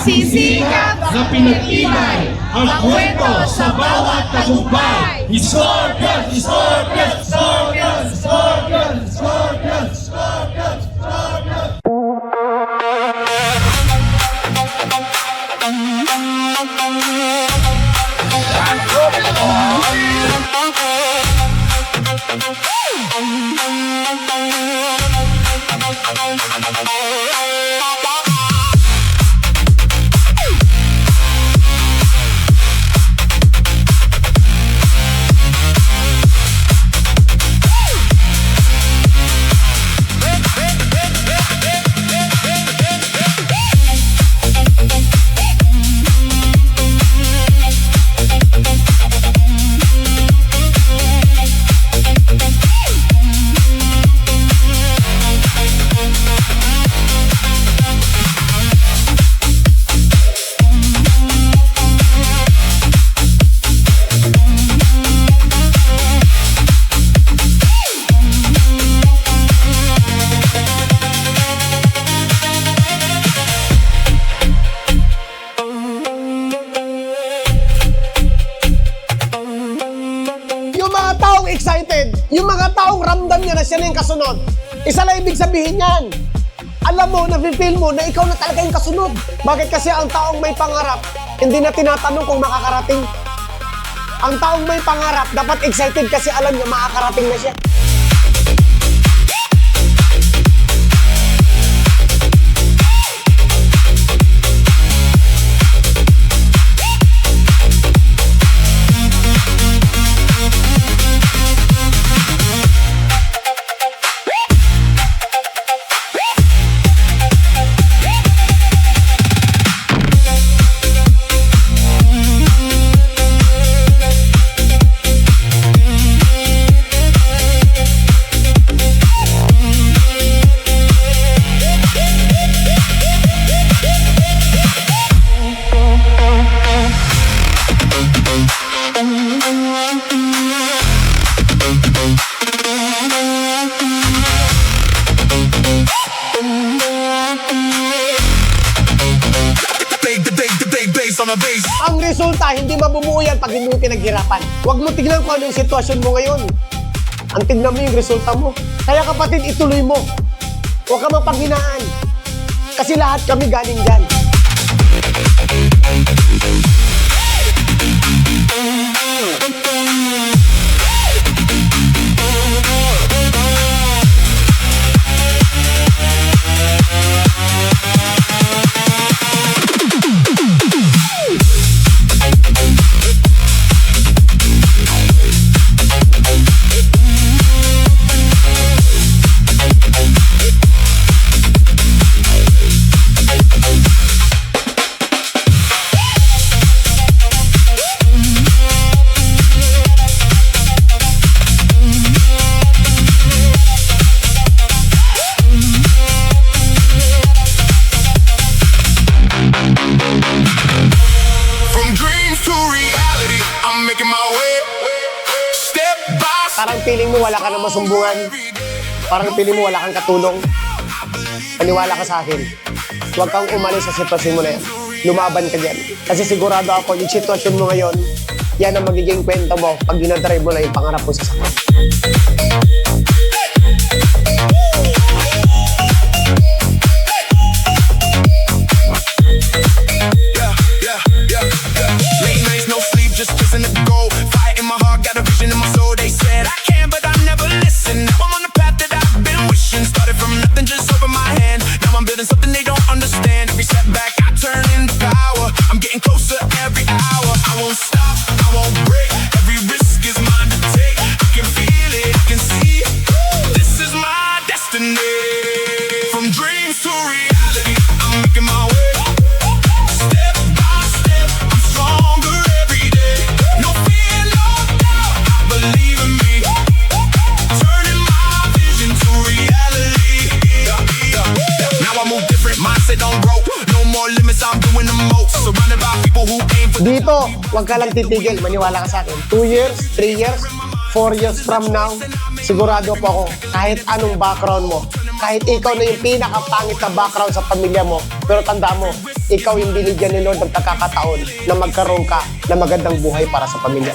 Nagsisikap na pinagtibay ang kwento sa bawat tagumpay. Scorpion! Scorpion! Scorpion! Scorpion! Scorpion! Scorpion! Scorpion! Excited, yung mga taong ramdam niya na siya na yung kasunod. Isa lang ibig sabihin yan. Alam mo, nafe-feel mo na ikaw na talaga yung kasunod. Bakit? Kasi ang taong may pangarap, hindi na tinatanong kung makakarating. Ang taong may pangarap, dapat excited kasi alam niya makakarating na siya. Ang resulta, hindi mabubuo yan pag hindi mo pinaghirapan. Huwag mo tignan kung ano yung sitwasyon mo ngayon. Ang tignan mo yung resulta mo. Kaya kapatid, ituloy mo. Huwag ka mapanghinaan. Kasi lahat kami galing dyan. Parang feeling mo wala ka na masumbungan. Parang feeling mo wala kang katulong. Paniwala ka sa akin. Huwag kang umalis sa sitwasyon mo na yan. Lumaban ka dyan. Kasi sigurado ako, yung sitwasyon mo ngayon, yan ang magiging kwento mo pag dinadrive mo na yung pangarap mo sa sakit. Late nights, no sleep, just chasing the goal. Fire in my heart, got a vision in my soul. They said I can, but I never listen. Now I'm on the path that I've been wishing. Started from nothing, just open my hand. Now I'm building something they don't understand. Every setback, I turn into power. I'm getting closer every hour. I won't stop, I won't break. Every risk is mine to take. I can feel it, I can see it. This is my destiny. From dreams to reality, I'm making my way. Step by step, I'm stronger every day. No fear, no doubt, I believe in me. Turning my vision to reality. Now I move different, mindset on growth. No more limits, I'm doing the most. Surrounded by people who aim for. Dito, huwag ka lang titigil. Maniwala ka sa akin. 2 years, 3 years, 4 years from now, sigurado po ako, kahit anong background mo, kahit ikaw na yung pinakapangit na background sa pamilya mo, pero tanda mo, ikaw yung binigyan ni Lord ng pagkakataon na magkaroon ka ng magandang buhay para sa pamilya.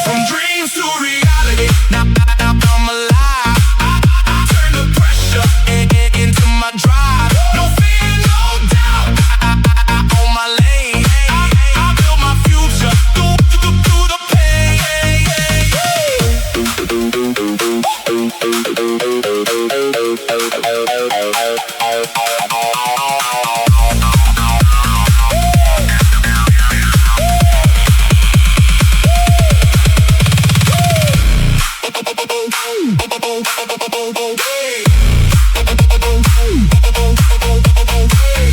From dreams to reality, now I'm alive. I turn the pressure into my drive. No fear, no doubt. I own my lane. I build my future through the pain.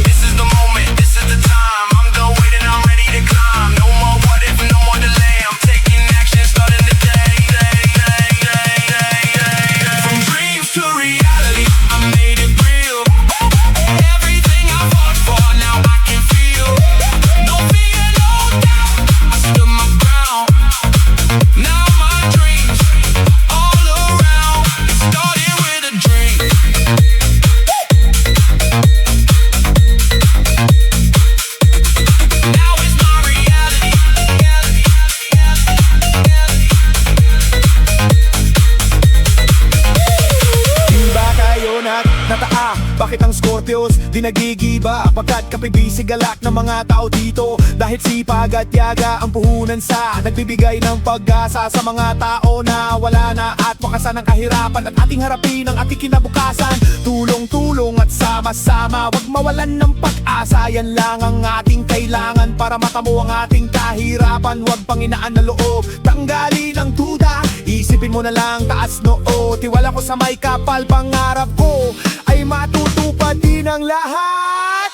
This is the moment, this is the time. I'm done waiting, I'm ready to climb. No more what if, no more delay. I'm taking action, starting today. From dreams to reality, I made it real. Everything I fought for, now I can feel. No fear, no doubt, I stood my ground. Now my dreams all around. It started with a dream. Now it's my reality. Di ba kayo nataa? Bakit ang Scorpios di nagigiba? Pagkat kapibisi galak ng mga tao dito. Dahil sipag at yaga ang puhunan sa nagbibigay ng pag-asa sa mga tao na wala na at wakasan ng kahirapan. At ating harapin ang ating kinabukasan. Tulong-tulong at sama-sama, wag mawalan ng pag-asa. Yan lang ang ating kailangan para matamo ang ating kahirapan. Wag panginaan na loob, tanggalin ang duda. Isipin mo na lang taas noo. Tiwala ko sa may kapal, pangarap ko ay matutupad din ang lahat.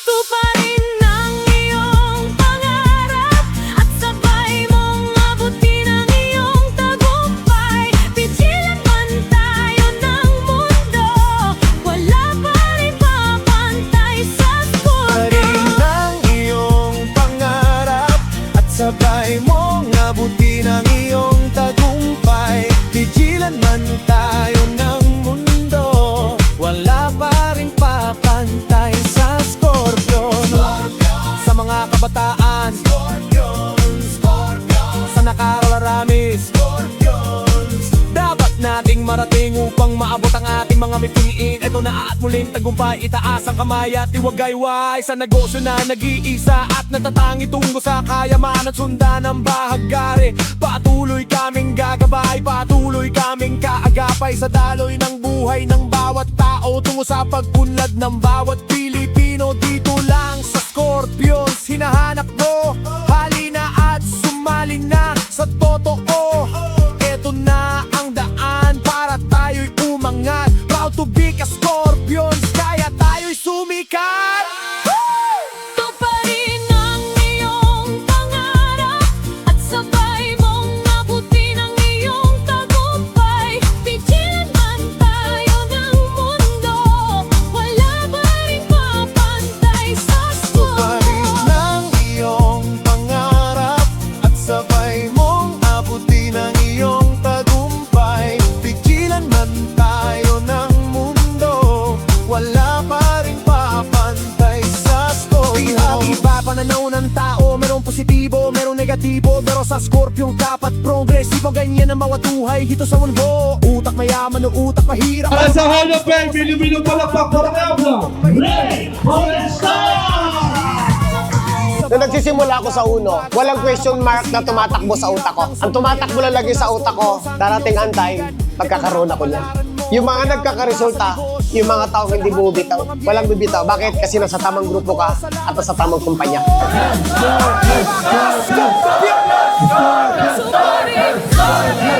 Tuparin ang iyong pangarap at sabay mong abutin ang iyong tagumpay. Pigilan man tayo ng mundo, wala pa rin mapantay sa Parin scorpion. ang iyong pangarap at sabay mong abutin ang iyong tagumpay. Pigilan man tayo ng mundo, wala pa rin papantay sa Scorpion. Sa mga kabataan, sa nakararami, dapat nating marating upang maabot ang ating mga mipiin. Ito na at muling tagumpay, itaas ang kamay at iwagayway sa negosyo na nag-iisa at natatangi tungo sa kayaman at sundan ng bahagari. Patuloy kaming gagabay, patuloy kaming kaagapay sa daloy ng buhay ng bawat tao tungo sa pagpunlad ng bawat Pilipino. Dito lang sa Scorpions hinahanap mo, halina at sumali na sa totoo. Ito na ang daan para tayo'y umangat. Proud to be a Scorpions, kaya tayo'y sumikat. Tuparin ang iyong pangarap at sabay mong abutin ang iyong tagumpay. Pigilan man tayo ng mundo, wala pa rin mapantay sa Parin scorpion. ang iyong pangarap at sabay mong abutin ang iyong tagumpay. Pigilan man tayo ng mundo, wala pa rin papantay sa Scorpion. Iba pananaw ng tao, merong positibo, merong negatibo, pero sa Scorpion dapat progresibo. Ganyan ang bawat buhay dito sa mundo. Utak mayaman o utak mahirap. Para sa Hall of Fame, Pilipino palakpak para Pablo. Ray Forrestar! Nung nagsisimula ako sa uno, walang question mark na tumatakbo sa utak ko. Ang tumatakbo lang lagi sa utak ko, darating ang time, pagkakaroon ako niyan. Yung mga nagkakaresulta, yung mga taong hindi bumibitaw, walang bibitaw. Bakit? Kasi nasa tamang grupo ka at nasa tamang kumpanya. Tuparin